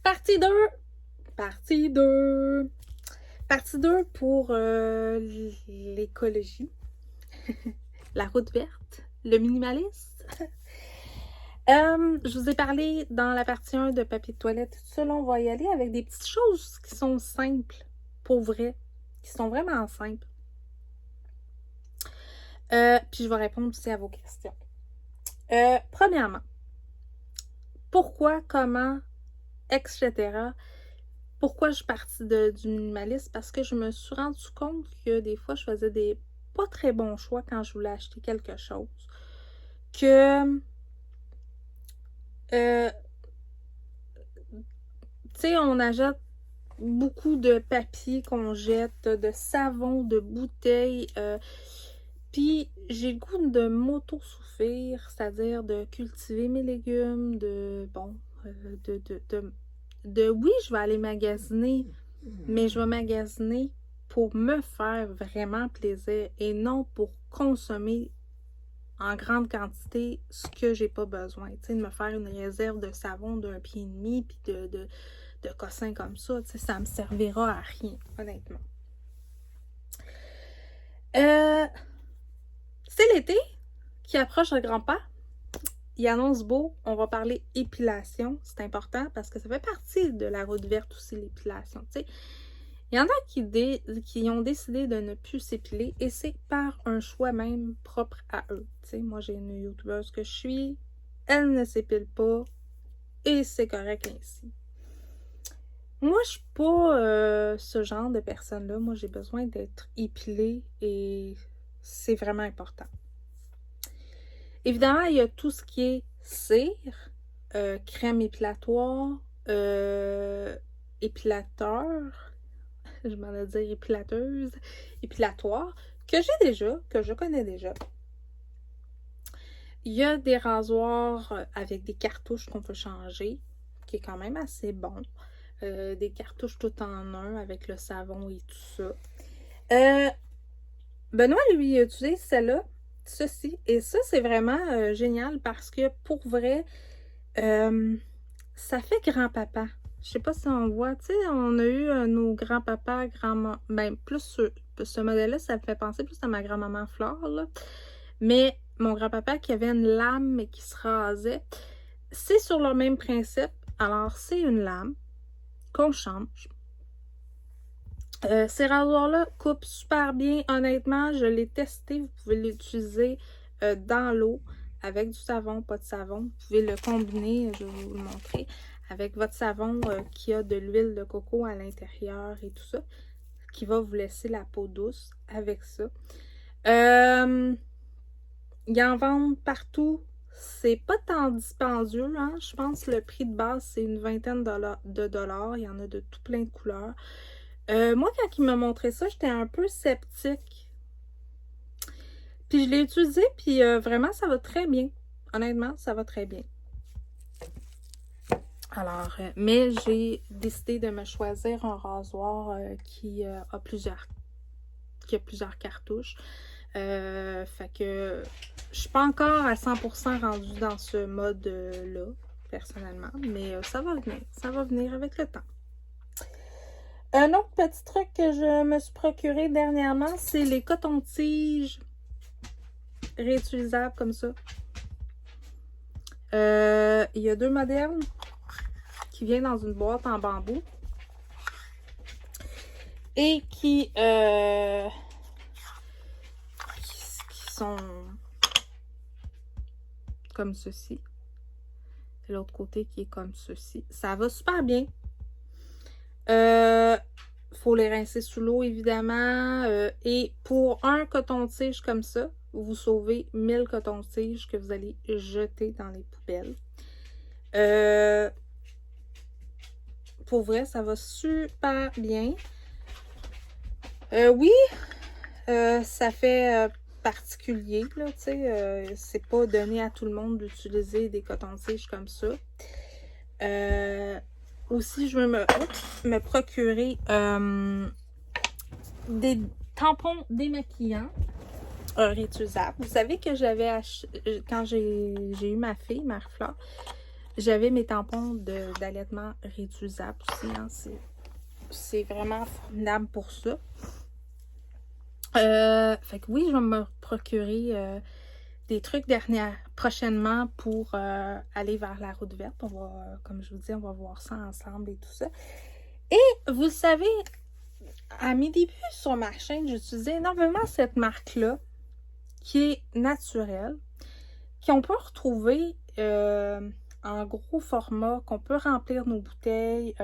Partie 2. Partie 2. Partie 2 pour l'écologie. La route verte. Le minimalisme. Je vous ai parlé dans la partie 1 de papier de toilette. Tout ça, là, on va y aller avec des petites choses qui sont simples, pour vrai, qui sont vraiment simples. Puis je vais répondre aussi à vos questions. Premièrement, pourquoi, comment, etc. Pourquoi je suis partie du minimalisme? Parce que je me suis rendu compte que des fois, je faisais des pas très bons choix quand je voulais acheter quelque chose. Que, tu sais, on achète beaucoup de papier qu'on jette, de savon, de bouteilles. Puis j'ai le goût de m'auto-souffrir, c'est-à-dire de cultiver mes légumes, oui, je vais aller magasiner, mais je vais magasiner pour me faire vraiment plaisir et non pour consommer en grande quantité ce que j'ai pas besoin. Tu sais, de me faire une réserve de savon d'un pied et demi puis de cossins comme ça, tu sais, ça me servira à rien, honnêtement. C'est l'été qui approche à grands pas. Il annonce beau, on va parler épilation, c'est important parce que ça fait partie de la route verte aussi, l'épilation, tu sais. Il y en a qui ont décidé de ne plus s'épiler et c'est par un choix même propre à eux. Tu sais, moi, j'ai une youtubeuse que je suis, elle ne s'épile pas et c'est correct ainsi. Moi, je suis pas ce genre de personne-là. Moi, j'ai besoin d'être épilée et c'est vraiment important. Évidemment, il y a tout ce qui est cire, crème épilatoire, épilateur, je m'en ai dit épilateuse, épilatoire, que j'ai déjà, que je connais déjà. Il y a des rasoirs avec des cartouches qu'on peut changer, qui est quand même assez bon. Des cartouches tout en un avec le savon et tout ça. Benoît, lui, il a utilisé celle-là, ceci. Et ça, c'est vraiment génial parce que pour vrai, ça fait grand-papa. Je sais pas si on voit, tu sais, on a eu nos grands-papas, grand-maman, ben plus ce modèle-là, ça me fait penser plus à ma grand-maman Flore, là. Mais mon grand-papa qui avait une lame mais qui se rasait, c'est sur le même principe. Alors, c'est une lame qu'on change. Ces rasoirs-là coupent super bien. Honnêtement, je l'ai testé. Vous pouvez l'utiliser dans l'eau avec du savon, pas de savon. Vous pouvez le combiner, je vais vous le montrer, avec votre savon qui a de l'huile de coco à l'intérieur et tout ça, qui va vous laisser la peau douce avec ça. Ils en vendent partout. C'est pas tant dispendieux, hein? Je pense que le prix de base, c'est une vingtaine de dollars. Il y en a de tout plein de couleurs. Moi, quand il m'a montré ça, j'étais un peu sceptique. Puis je l'ai utilisé, puis vraiment, ça va très bien. Honnêtement, ça va très bien. Alors, mais j'ai décidé de me choisir un rasoir qui a plusieurs cartouches. Fait que je suis pas encore à 100% rendue dans ce mode-là, personnellement, mais ça va venir. Ça va venir avec le temps. Un autre petit truc que je me suis procuré dernièrement, c'est les cotons-tiges réutilisables comme ça. Il y a deux modèles qui viennent dans une boîte en bambou et qui sont comme ceci. Et l'autre côté qui est comme ceci. Ça va super bien. Faut les rincer sous l'eau, évidemment. Et pour un coton-tige comme ça, vous sauvez 1000 cotons-tiges que vous allez jeter dans les poubelles. Pour vrai, ça va super bien. Oui, ça fait particulier, là, tu sais. C'est pas donné à tout le monde d'utiliser des cotons-tiges comme ça. Aussi, je veux me procurer des tampons démaquillants réutilisables. Vous savez que j'avais acheté, quand j'ai eu ma fille, Marie-Flore, J'avais mes tampons d'allaitement réutilisables aussi. Hein, c'est vraiment formidable pour ça. Fait que oui, je vais me procurer des trucs prochainement pour aller vers la route verte. On va, comme je vous dis, on va voir ça ensemble et tout ça. Et vous le savez, à mes débuts sur ma chaîne, j'utilisais énormément cette marque-là, qui est naturelle, qu'on peut retrouver en gros format, qu'on peut remplir nos bouteilles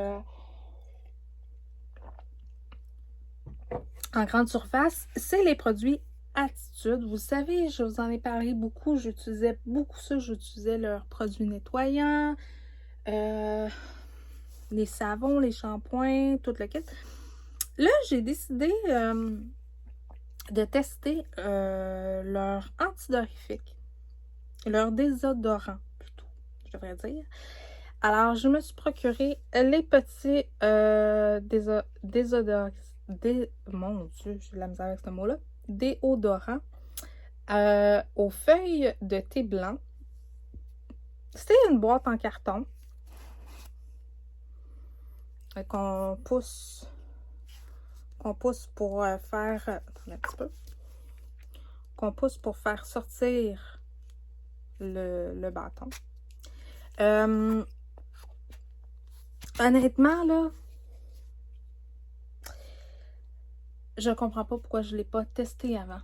en grande surface. C'est les produits Attitude. Vous savez, je vous en ai parlé beaucoup. J'utilisais beaucoup ça. J'utilisais leurs produits nettoyants, les savons, les shampoings, tout le kit. Là, j'ai décidé de tester leur antidorifique, leur désodorant plutôt, je devrais dire. Alors, je me suis procuré les petits désodorants, mon Dieu, j'ai de la misère avec ce mot-là, déodorants aux feuilles de thé blanc. C'est une boîte en carton qu'on pousse pour faire... Attendez un petit peu. Qu'on pousse pour faire sortir le bâton. Honnêtement, là, je comprends pas pourquoi je ne l'ai pas testé avant.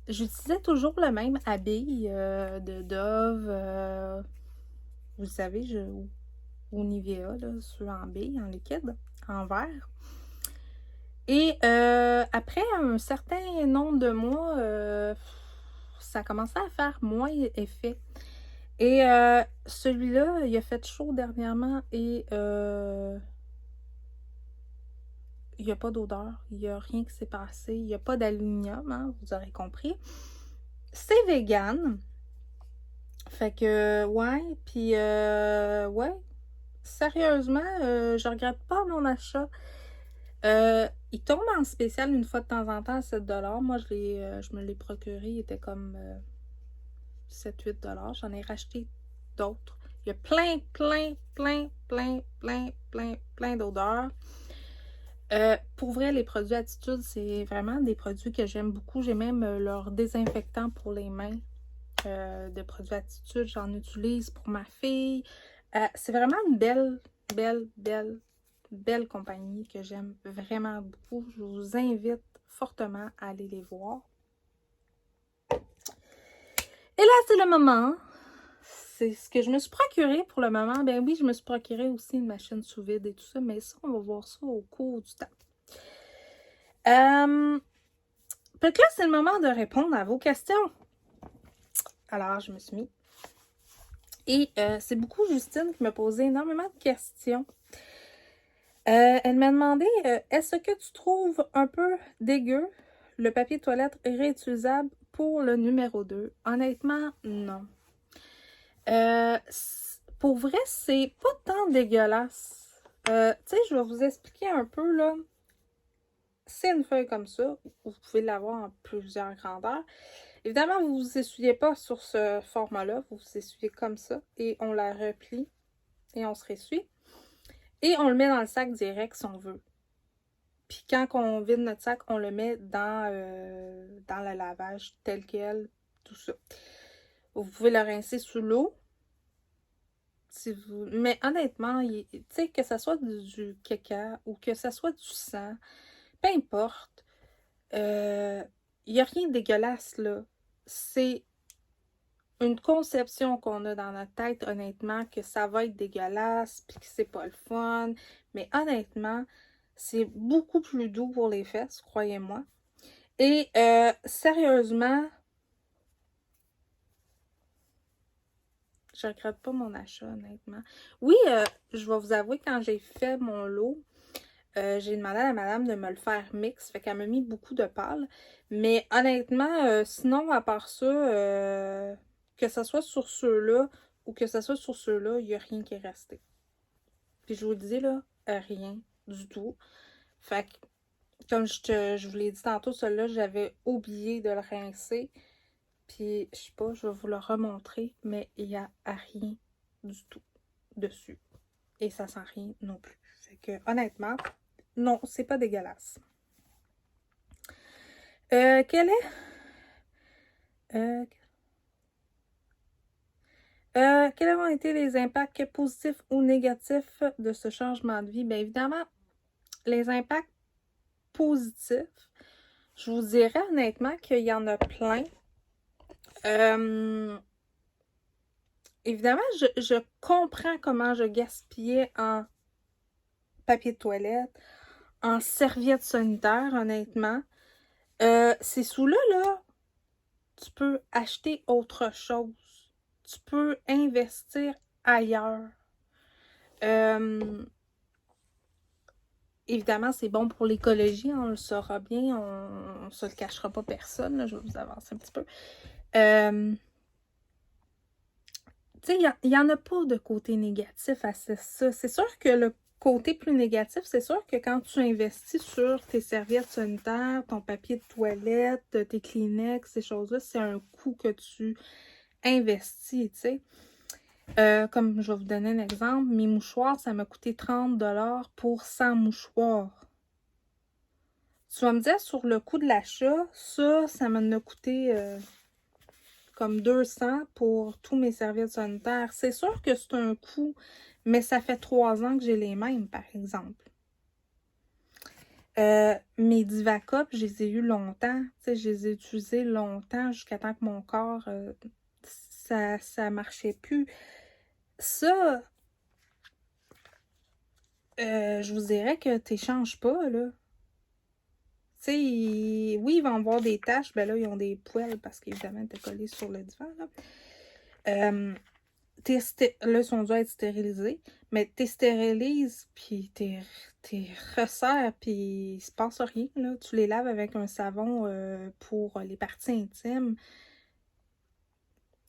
J'utilisais toujours le même habille de Dove, vous savez, ou Nivea, là, ceux en bille, en liquide, en verre. Et après un certain nombre de mois, ça commençait à faire moins effet. Et celui-là, il a fait chaud dernièrement et il n'y a pas d'odeur, il n'y a rien qui s'est passé, il n'y a pas d'aluminium, hein, vous aurez compris. C'est vegan. Fait que, ouais, puis ouais, sérieusement, je regrette pas mon achat. Il tombe en spécial une fois de temps en temps à 7$. Moi, je me l'ai procuré, il était comme 7-8$. J'en ai racheté d'autres. Il y a plein d'odeurs. Pour vrai, les produits Attitude, c'est vraiment des produits que j'aime beaucoup. J'ai même leur désinfectant pour les mains de produits Attitude. J'en utilise pour ma fille. C'est vraiment une belle compagnie que j'aime vraiment beaucoup. Je vous invite fortement à aller les voir. Et là, c'est le moment. C'est ce que je me suis procuré pour le moment. Ben oui, je me suis procuré aussi une machine sous vide et tout ça, mais ça, on va voir ça au cours du temps. Peut-être là, c'est le moment de répondre à vos questions. Alors, je me suis mis. Et c'est beaucoup Justine qui m'a posé énormément de questions. Elle m'a demandé, est-ce que tu trouves un peu dégueu le papier toilette réutilisable pour le numéro 2? Honnêtement, non. Pour vrai, c'est pas tant dégueulasse. Tu sais, je vais vous expliquer un peu, là. C'est une feuille comme ça. Vous pouvez l'avoir en plusieurs grandeurs. Évidemment, vous ne vous essuyez pas sur ce format-là. Vous vous essuyez comme ça. Et on la replie. Et on se ressuie. Et on le met dans le sac direct si on veut. Puis quand on vide notre sac, on le met dans le lavage tel quel. Tout ça. Vous pouvez le rincer sous l'eau. Mais honnêtement, tu sais, que ce soit du caca ou que ce soit du sang, peu importe, il n'y a rien de dégueulasse, là. C'est une conception qu'on a dans notre tête, honnêtement, que ça va être dégueulasse, puis que c'est pas le fun. Mais honnêtement, c'est beaucoup plus doux pour les fesses, croyez-moi. Et sérieusement, je regrette pas mon achat, honnêtement. Oui, je vais vous avouer, quand j'ai fait mon lot, j'ai demandé à la madame de me le faire mix, fait qu'elle m'a mis beaucoup de pâle. Mais honnêtement, sinon, à part ça, que ce soit sur ceux-là ou que ce soit sur ceux-là, il n'y a rien qui est resté. Puis je vous le dis, là, rien du tout. Fait que, comme je vous l'ai dit tantôt, celui-là, j'avais oublié de le rincer. Puis, je sais pas, je vais vous le remontrer, mais il n'y a rien du tout dessus. Et ça sent rien non plus. Fait que, honnêtement, non, c'est pas dégueulasse. Quel est... quels ont été les impacts positifs ou négatifs de ce changement de vie? Bien évidemment, les impacts positifs, je vous dirais honnêtement qu'il y en a plein. Évidemment, je comprends comment je gaspillais en papier de toilette, en serviette sanitaire, honnêtement. Ces sous-là, là, tu peux acheter autre chose. Tu peux investir ailleurs. Évidemment, c'est bon pour l'écologie, on le saura bien, on ne se le cachera pas personne, là, je vais vous avancer un petit peu. Tu sais, il n'y en a pas de côté négatif à ça. C'est sûr que le côté plus négatif, c'est sûr que quand tu investis sur tes serviettes sanitaires, ton papier de toilette, tes Kleenex, ces choses-là, c'est un coût que tu investis, tu sais. Comme je vais vous donner un exemple, mes mouchoirs, ça m'a coûté 30 $ pour 100 mouchoirs. Tu vas me dire, sur le coût de l'achat, ça m'en a coûté comme 200 pour tous mes serviettes sanitaires. C'est sûr que c'est un coût, mais ça fait 3 ans que j'ai les mêmes, par exemple. Mes Divacop, je les ai eu longtemps. Je les ai utilisés longtemps jusqu'à temps que mon corps, ça marchait plus. Ça, je vous dirais que tu n'échanges pas, là. Tu sais, oui, ils vont avoir des taches. Ben là, ils ont des poils parce qu'évidemment, t'es collé sur le divan, là. Là, ils sont dû être stérilisés. Mais t'es stérilises, puis t'es resserres, puis il se passe rien, là. Tu les laves avec un savon pour les parties intimes.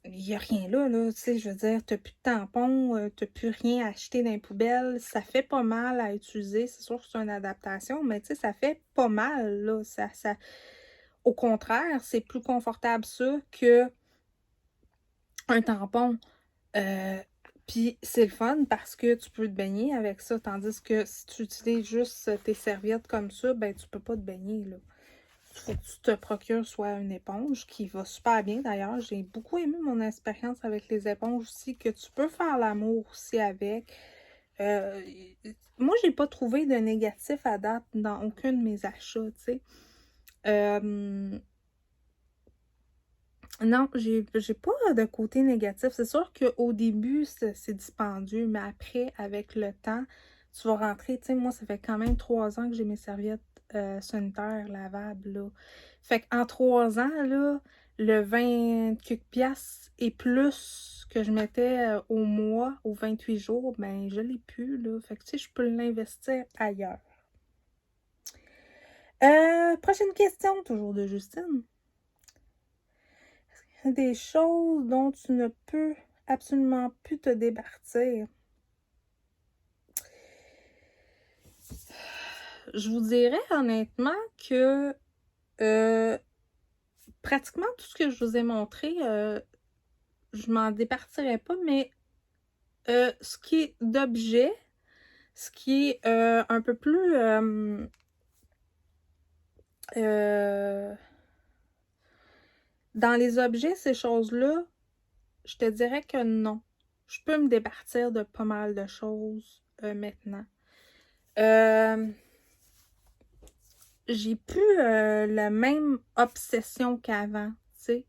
Il n'y a rien là, tu sais, je veux dire, t'as plus de tampons, t'as plus rien à acheter dans les poubelles, ça fait pas mal à utiliser, c'est sûr que c'est une adaptation, mais tu sais, ça fait pas mal, là, Au contraire, c'est plus confortable ça que un tampon, puis c'est le fun parce que tu peux te baigner avec ça, tandis que si tu utilises juste tes serviettes comme ça, ben tu peux pas te baigner, là. Il faut que tu te procures soit une éponge, qui va super bien d'ailleurs. J'ai beaucoup aimé mon expérience avec les éponges aussi, que tu peux faire l'amour aussi avec. Moi, j'ai pas trouvé de négatif à date dans aucun de mes achats, tu sais. Non, j'ai pas de côté négatif. C'est sûr qu'au début, c'est dispendieux, mais après, avec le temps, tu vas rentrer. Tu sais, moi, ça fait quand même 3 ans que j'ai mes serviettes sanitaires lavables, là. Fait qu'en 3 ans, là, le 20 quelques piastres et plus que je mettais au mois, aux 28 jours, ben, je l'ai plus, là. Fait que, tu sais, je peux l'investir ailleurs. Prochaine question, toujours de Justine. Des choses dont tu ne peux absolument plus te départir. Je vous dirais honnêtement que pratiquement tout ce que je vous ai montré, je m'en départirais pas, mais ce qui est d'objet, ce qui est un peu plus dans les objets, ces choses-là, je te dirais que non. Je peux me départir de pas mal de choses maintenant. J'ai plus la même obsession qu'avant, tu sais.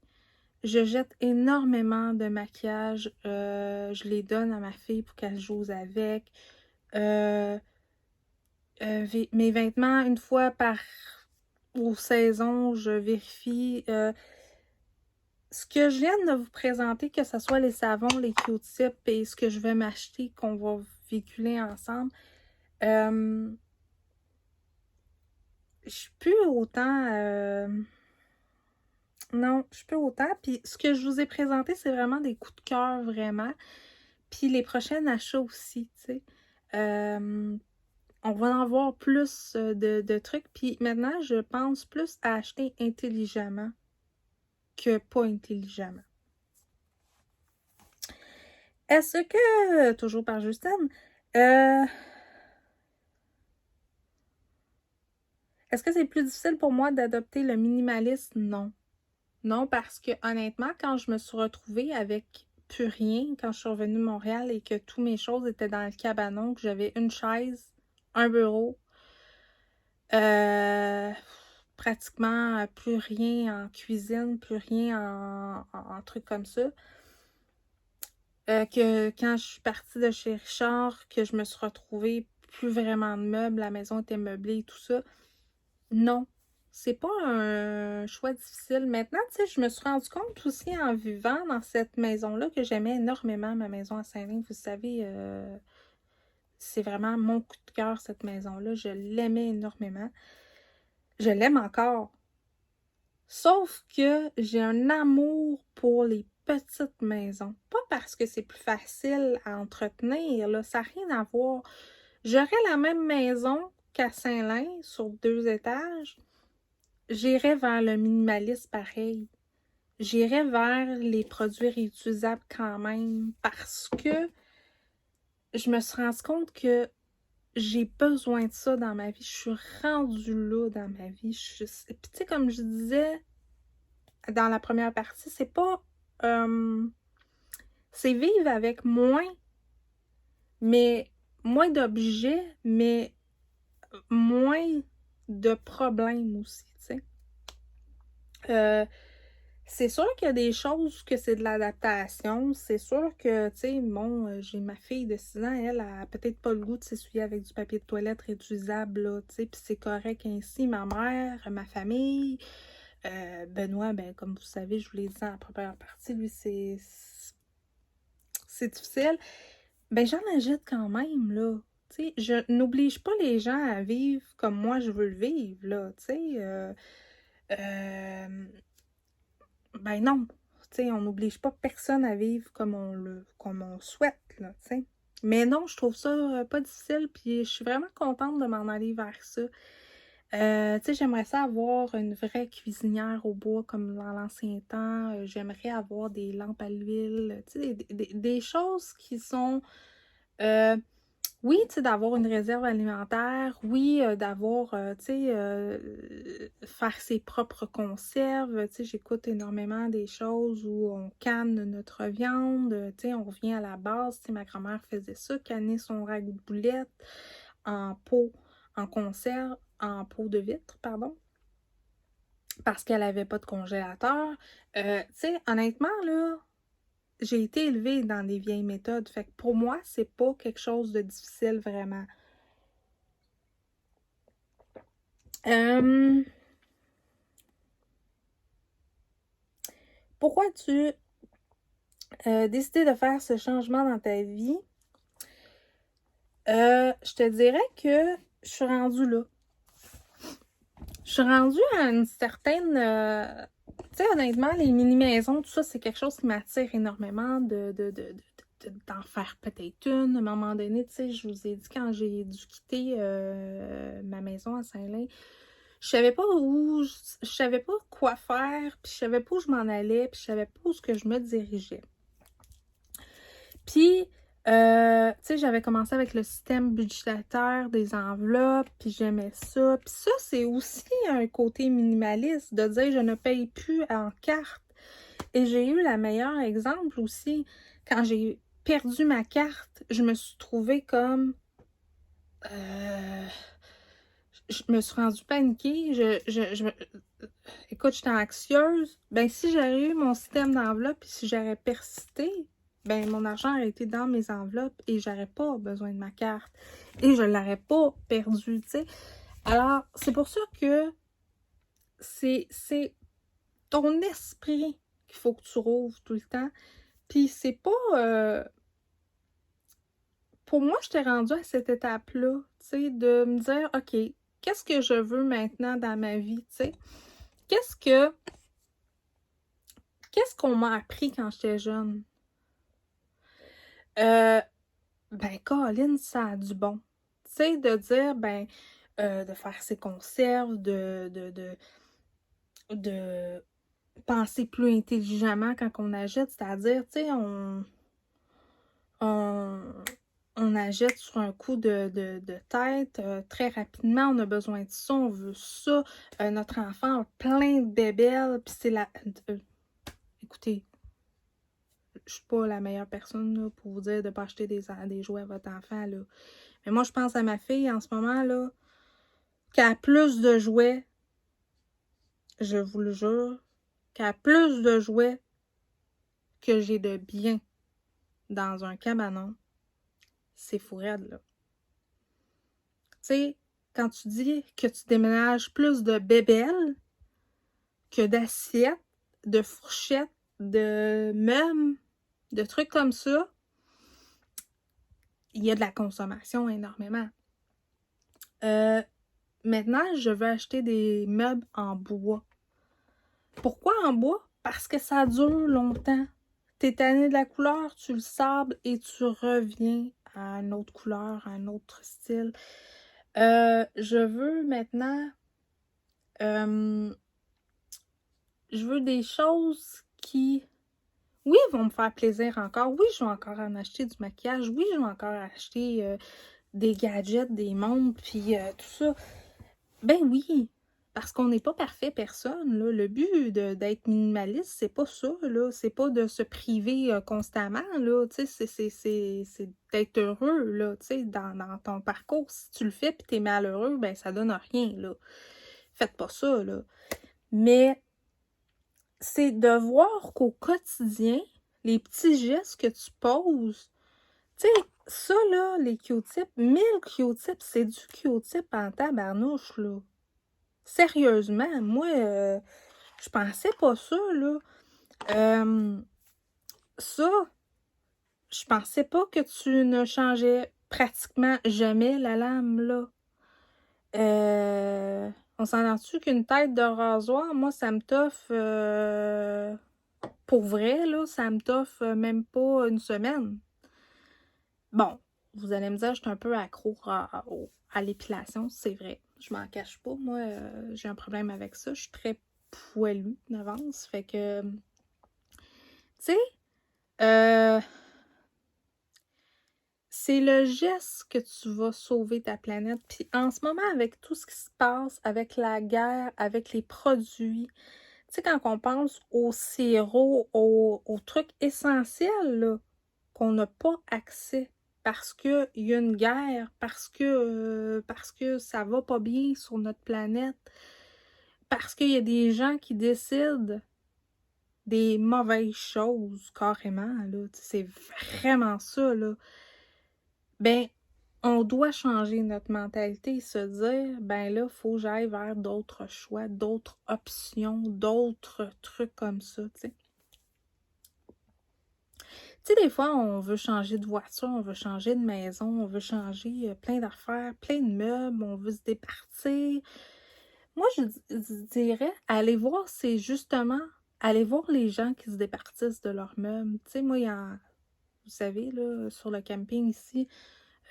Je jette énormément de maquillage. Je les donne à ma fille pour qu'elle joue avec. Euh, mes vêtements, une fois par aux saisons, je vérifie. Ce que je viens de vous présenter, que ce soit les savons, les Q-tips et ce que je vais m'acheter, qu'on va véhiculer ensemble, je suis plus autant... non, je suis plus autant. Puis ce que je vous ai présenté, c'est vraiment des coups de cœur, vraiment. Puis les prochains achats aussi, tu sais. On va en voir plus de trucs. Puis maintenant, je pense plus à acheter intelligemment. que pas intelligemment. Est-ce que, toujours par Justine, est-ce que c'est plus difficile pour moi d'adopter le minimalisme? Non. Non, parce que honnêtement, quand je me suis retrouvée avec plus rien, quand je suis revenue de Montréal et que toutes mes choses étaient dans le cabanon, que j'avais une chaise, un bureau, pratiquement plus rien en cuisine, plus rien en trucs comme ça. Que quand je suis partie de chez Richard, que je me suis retrouvée plus vraiment de meubles, la maison était meublée et tout ça. Non, c'est pas un choix difficile. Maintenant, tu sais, je me suis rendu compte aussi en vivant dans cette maison-là que j'aimais énormément ma maison à Saint-Lin. Vous savez, c'est vraiment mon coup de cœur, cette maison-là. Je l'aimais énormément. Je l'aime encore. Sauf que j'ai un amour pour les petites maisons. Pas parce que c'est plus facile à entretenir, là, ça n'a rien à voir. J'aurais la même maison qu'à Saint-Lin, sur 2 étages. J'irais vers le minimalisme pareil. J'irais vers les produits réutilisables quand même parce que je me suis rendu compte que j'ai besoin de ça dans ma vie. Je suis rendue là dans ma vie. Puis tu sais, comme je disais dans la première partie, c'est pas... c'est vivre avec moins d'objets, mais moins de problèmes aussi, tu sais. C'est sûr qu'il y a des choses que c'est de l'adaptation. C'est sûr que, tu sais, bon, j'ai ma fille de 6 ans, elle a peut-être pas le goût de s'essuyer avec du papier de toilette réutilisable, là, tu sais, puis c'est correct ainsi. Ma mère, ma famille, Benoît, ben, comme vous savez, je vous l'ai dit dans la première partie, lui, c'est difficile. Ben, j'en agite quand même, là. Tu sais, je n'oblige pas les gens à vivre comme moi je veux le vivre, là, tu sais. Ben non, tu sais, on n'oblige pas personne à vivre comme on souhaite, là, tu sais. Mais non, je trouve ça pas difficile, puis je suis vraiment contente de m'en aller vers ça. Tu sais, j'aimerais ça avoir une vraie cuisinière au bois comme dans l'ancien temps. J'aimerais avoir des lampes à l'huile, tu sais, des choses qui sont... oui, tu sais, d'avoir une réserve alimentaire, oui, d'avoir, tu sais, faire ses propres conserves, tu sais, j'écoute énormément des choses où on canne notre viande, tu sais, on revient à la base, tu sais, ma grand-mère faisait ça, canner son ragoût de boulettes en pot, en conserve, en pot de vitre, pardon, parce qu'elle avait pas de congélateur. Tu sais, honnêtement, là, j'ai été élevée dans des vieilles méthodes. Fait que pour moi, c'est pas quelque chose de difficile vraiment. Pourquoi tu décidé de faire ce changement dans ta vie? Je te dirais que je suis rendue là. Je suis rendue à une certaine... tu sais, honnêtement, les mini-maisons, tout ça, c'est quelque chose qui m'attire énormément d'en faire peut-être une. À un moment donné, tu sais, je vous ai dit quand j'ai dû quitter ma maison à Saint-Lin, je savais pas je savais pas quoi faire, puis je savais pas où je m'en allais, puis je savais pas où ce que je me dirigeais. Puis, tu sais, j'avais commencé avec le système budgétaire des enveloppes, puis j'aimais ça. Puis ça, c'est aussi un côté minimaliste, de dire je ne paye plus en carte. Et j'ai eu le meilleur exemple aussi. Quand j'ai perdu ma carte, je me suis trouvée comme... je me suis rendue paniquée. Écoute, j'étais anxieuse. Ben, si j'avais eu mon système d'enveloppe et si j'aurais persisté, ben, mon argent aurait été dans mes enveloppes et j'aurais pas besoin de ma carte. Et je l'aurais pas perdue, tu sais. Alors, c'est pour ça que c'est ton esprit qu'il faut que tu rouvres tout le temps. Puis c'est pas... pour moi, j'étais rendue à cette étape-là, tu sais, de me dire, OK, qu'est-ce que je veux maintenant dans ma vie, tu sais? Qu'est-ce qu'on m'a appris quand j'étais jeune? Ben, Colin, ça a du bon. Tu sais, de dire, ben, de faire ses conserves, de penser plus intelligemment quand on achète, c'est-à-dire, tu sais, on achète sur un coup de tête, très rapidement, on a besoin de ça, on veut ça, notre enfant a plein de bébelles, puis c'est la... écoutez, je suis pas la meilleure personne là, pour vous dire de ne pas acheter des jouets à votre enfant, là. Mais moi, je pense à ma fille en ce moment, là, qui a plus de jouets, je vous le jure, qui a plus de jouets que j'ai de biens dans un cabanon. C'est fou raide, là. Tu sais, quand tu dis que tu déménages plus de bébelles que d'assiettes, de fourchettes, de meubles, de trucs comme ça, il y a de la consommation énormément. Maintenant, je veux acheter des meubles en bois. Pourquoi en bois? Parce que ça dure longtemps. T'es tanné de la couleur, tu le sables et tu reviens à une autre couleur, à un autre style. Je veux maintenant... je veux des choses qui... Oui, vont me faire plaisir encore. Oui, je vais encore en acheter du maquillage. Oui, je vais encore acheter des gadgets, des montres, puis tout ça. Ben oui, parce qu'on n'est pas parfait personne, là. Le but d'être minimaliste, c'est pas ça, là. C'est pas de se priver constamment, là. Tu sais, c'est d'être heureux, là, tu sais, dans ton parcours. Si tu le fais puis t'es malheureux, ben ça donne rien, là. Faites pas ça, là. Mais c'est de voir qu'au quotidien, les petits gestes que tu poses, tu sais, ça, là, les Q-tips, 1000 Q-tips, c'est du Q-tip en tabarnouche, là. Sérieusement, moi, je pensais pas ça, là. Ça, je pensais pas que tu ne changeais pratiquement jamais la lame, là. On s'entend-tu qu'une tête de rasoir, moi, ça me toffe, pour vrai, là, ça me toffe même pas une semaine. Bon, vous allez me dire, je suis un peu accro à l'épilation, c'est vrai. Je m'en cache pas. Moi, j'ai un problème avec ça. Je suis très poilue d'avance. Fait que, tu sais, c'est le geste que tu vas sauver ta planète. Puis en ce moment, avec tout ce qui se passe, avec la guerre, avec les produits, tu sais, quand on pense au sirop, aux trucs essentiels, là, qu'on n'a pas accès parce qu'il y a une guerre, parce que ça va pas bien sur notre planète, parce qu'il y a des gens qui décident des mauvaises choses, carrément, là. C'est vraiment ça, là. Ben, on doit changer notre mentalité et se dire, ben là, il faut que j'aille vers d'autres choix, d'autres options, d'autres trucs comme ça, tu sais. Tu sais, des fois, on veut changer de voiture, on veut changer de maison, on veut changer plein d'affaires, plein de meubles, on veut se départir. Moi, je dirais, aller voir, c'est justement, aller voir les gens qui se départissent de leurs meubles. Tu sais, moi, vous savez, là, sur le camping ici,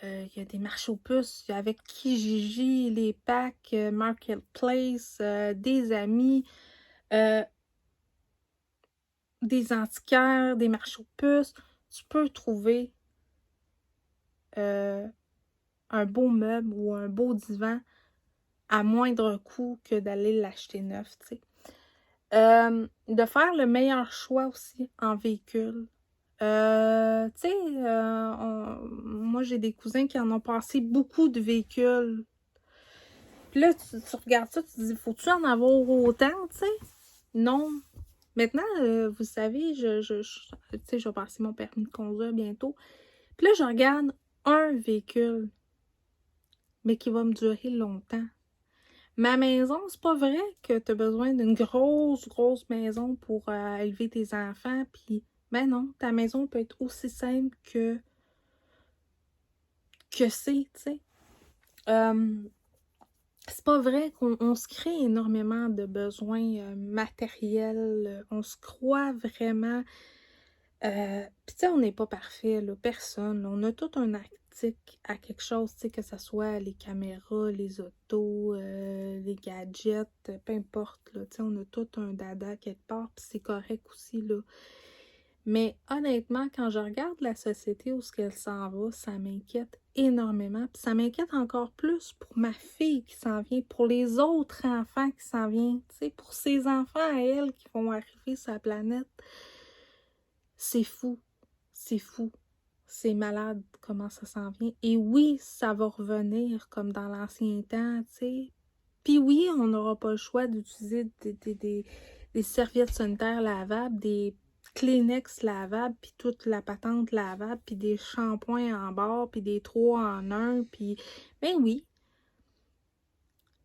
il y a des marchés aux puces, il y a avec Kijiji, les packs, Marketplace, des amis, des antiquaires, des marchés aux puces. Tu peux trouver un beau meuble ou un beau divan à moindre coût que d'aller l'acheter neuf, tu sais. De faire le meilleur choix aussi en véhicule. Tu sais, moi j'ai des cousins qui en ont passé beaucoup de véhicules. Puis là, tu regardes ça, tu te dis, faut-tu en avoir autant, tu sais? Non. Maintenant, vous savez, tu sais, je vais passer mon permis de conduire bientôt. Puis là, je regarde un véhicule, mais qui va me durer longtemps. Ma maison, c'est pas vrai que tu as besoin d'une grosse maison pour élever tes enfants. Puis, ben non, ta maison peut être aussi simple que c'est, tu sais. C'est pas vrai qu'on se crée énormément de besoins matériels. On se croit vraiment... Puis tu sais, on n'est pas parfait, là, personne. On a tout un addict à quelque chose, tu sais, que ce soit les caméras, les autos, les gadgets, peu importe, là, tu sais, on a tout un dada quelque part, puis c'est correct aussi, là. Mais honnêtement, quand je regarde la société où ce qu'elle s'en va, ça m'inquiète énormément. Puis ça m'inquiète encore plus pour ma fille qui s'en vient, pour les autres enfants qui s'en viennent, tu sais, pour ces enfants à elle qui vont arriver sur la planète. C'est fou, c'est fou, c'est malade comment ça s'en vient. Et oui, ça va revenir comme dans l'ancien temps, tu sais. Puis oui, on n'aura pas le choix d'utiliser des serviettes sanitaires lavables, des Kleenex lavables, puis toute la patente lavable, puis des shampoings en barre, puis des 3 en 1, puis... Ben oui,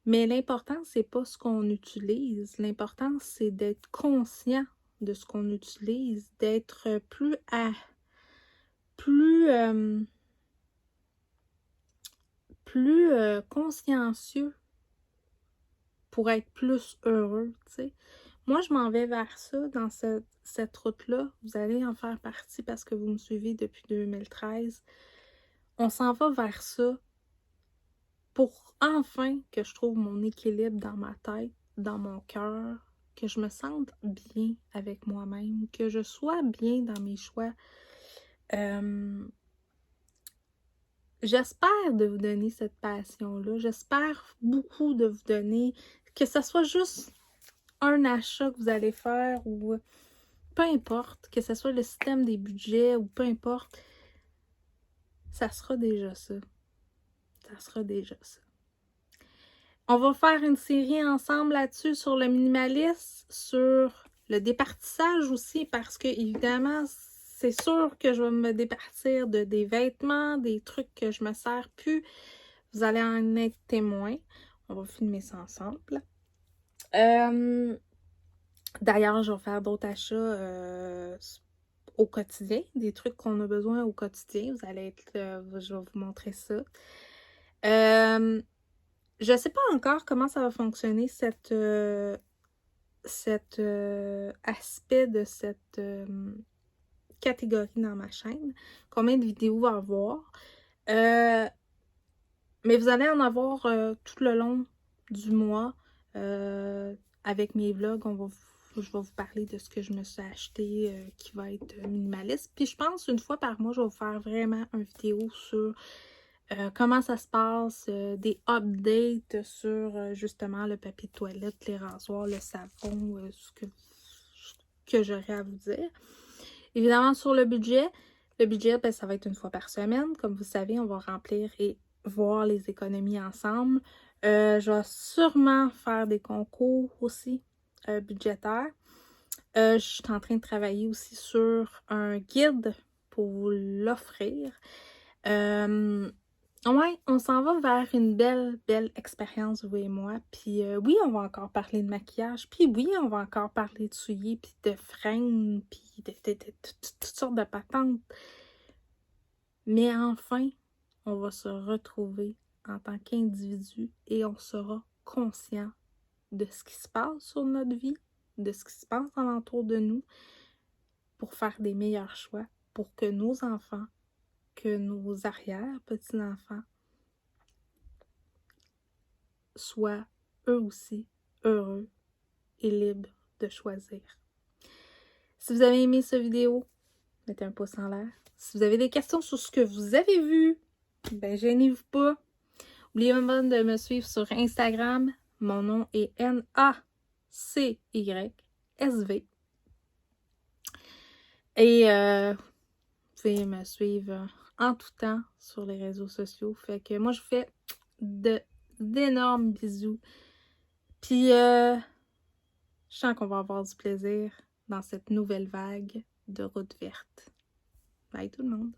mais l'important, c'est pas ce qu'on utilise. L'important, c'est d'être conscient de ce qu'on utilise, d'être plus consciencieux pour être plus heureux, tu sais. Moi, je m'en vais vers ça, dans cette route-là. Vous allez en faire partie parce que vous me suivez depuis 2013. On s'en va vers ça pour enfin que je trouve mon équilibre dans ma tête, dans mon cœur, que je me sente bien avec moi-même, que je sois bien dans mes choix. J'espère de vous donner cette passion-là. J'espère beaucoup de vous donner, que ce soit juste un achat que vous allez faire ou peu importe, que ce soit le système des budgets ou peu importe, ça sera déjà ça. Ça sera déjà ça. On va faire une série ensemble là-dessus sur le minimalisme, sur le départissage aussi, parce que évidemment, c'est sûr que je vais me départir de des vêtements, des trucs que je me sers plus. Vous allez en être témoin. On va filmer ça ensemble. D'ailleurs, je vais faire d'autres achats au quotidien, des trucs qu'on a besoin au quotidien. Vous allez être, je vais vous montrer ça. Je ne sais pas encore comment ça va fonctionner, cet aspect de cette catégorie dans ma chaîne. Combien de vidéos va avoir. Mais vous allez en avoir tout le long du mois. Avec mes vlogs, je vais vous parler de ce que je me suis acheté qui va être minimaliste. Puis je pense une fois par mois, je vais vous faire vraiment une vidéo sur comment ça se passe, des updates sur justement le papier de toilette, les rasoirs, le savon, ce que j'aurais à vous dire. Évidemment, sur le budget, ben, ça va être une fois par semaine. Comme vous savez, on va remplir et voir les économies ensemble. Je vais sûrement faire des concours aussi budgétaires. Je suis en train de travailler aussi sur un guide pour vous l'offrir. Ouais, on s'en va vers une belle expérience, vous et moi. Puis oui, on va encore parler de maquillage. Puis oui, on va encore parler de souliers, puis de fringues, puis de toutes sortes de patentes. Mais enfin, on va se retrouver en tant qu'individu et on sera conscient de ce qui se passe sur notre vie, de ce qui se passe alentour de nous, pour faire des meilleurs choix, pour que nos enfants, que nos arrière-petits-enfants soient eux aussi heureux et libres de choisir. Si vous avez aimé cette vidéo, mettez un pouce en l'air. Si vous avez des questions sur ce que vous avez vu, ben gênez-vous pas. N'oubliez pas de me suivre sur Instagram. Mon nom est NACYSV. Et vous pouvez me suivre en tout temps sur les réseaux sociaux. Fait que moi, je vous fais d'énormes bisous. Puis, je sens qu'on va avoir du plaisir dans cette nouvelle vague de route verte. Bye tout le monde!